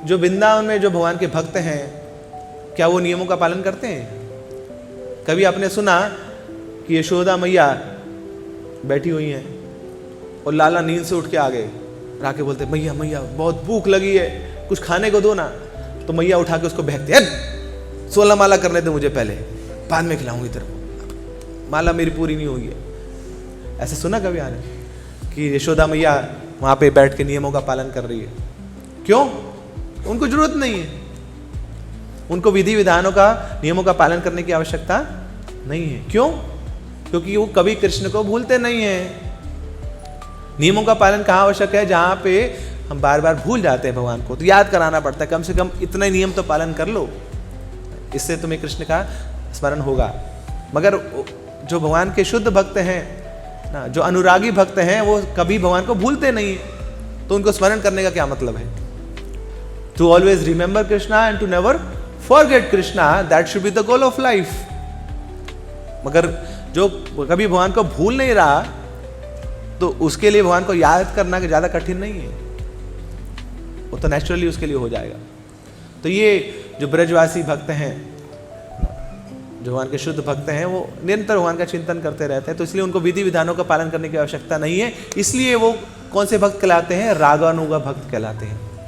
जो वृंदावन में जो भगवान के भक्त हैं, क्या वो नियमों का पालन करते हैं? कभी आपने सुना कि यशोदा मैया बैठी हुई हैं और लाला नींद से उठ के आ गए, आके बोलते मैया मैया बहुत भूख लगी है, कुछ खाने को दो ना। तो मैया उठा के उसको बहकते हैं, 16 माला करने दे मुझे पहले, बाद में खिलाऊंगी तेरे को, माला मेरी पूरी नहीं हुई है। ऐसा सुना कभी आने कि यशोदा मैया वहां पे बैठ के नियमों का पालन कर रही है? क्यों? उनको जरूरत नहीं है, उनको विधि विधानों का, नियमों का पालन करने की आवश्यकता नहीं है। क्यों? क्योंकि वो कभी कृष्ण को भूलते नहीं है। नियमों का पालन कहाँ आवश्यक है? जहां पे हम बार बार भूल जाते हैं भगवान को, तो याद कराना पड़ता है, कम से कम इतना नियम तो पालन कर लो, इससे तुम्हें कृष्ण का स्मरण होगा। मगर जो भगवान के शुद्ध भक्त हैं ना, जो अनुरागी भक्त हैं, वो कभी भगवान को भूलते नहीं है, तो उनको स्मरण करने का क्या मतलब है? To always remember Krishna and to never forget Krishna, that should be the goal of life. मगर जो कभी भगवान को भूल नहीं रहा, तो उसके लिए भगवान को याद करना ज्यादा कठिन नहीं है, वो तो नेचुरली उसके लिए हो जाएगा। तो ये जो ब्रजवासी भक्त हैं, जो भगवान के शुद्ध भक्त हैं, वो निरंतर भगवान का चिंतन करते रहते हैं, तो इसलिए उनको विधि विधानों का पालन करने की आवश्यकता नहीं है। इसलिए वो कौन से भक्त कहलाते हैं? रागानुगा भक्त कहलाते हैं।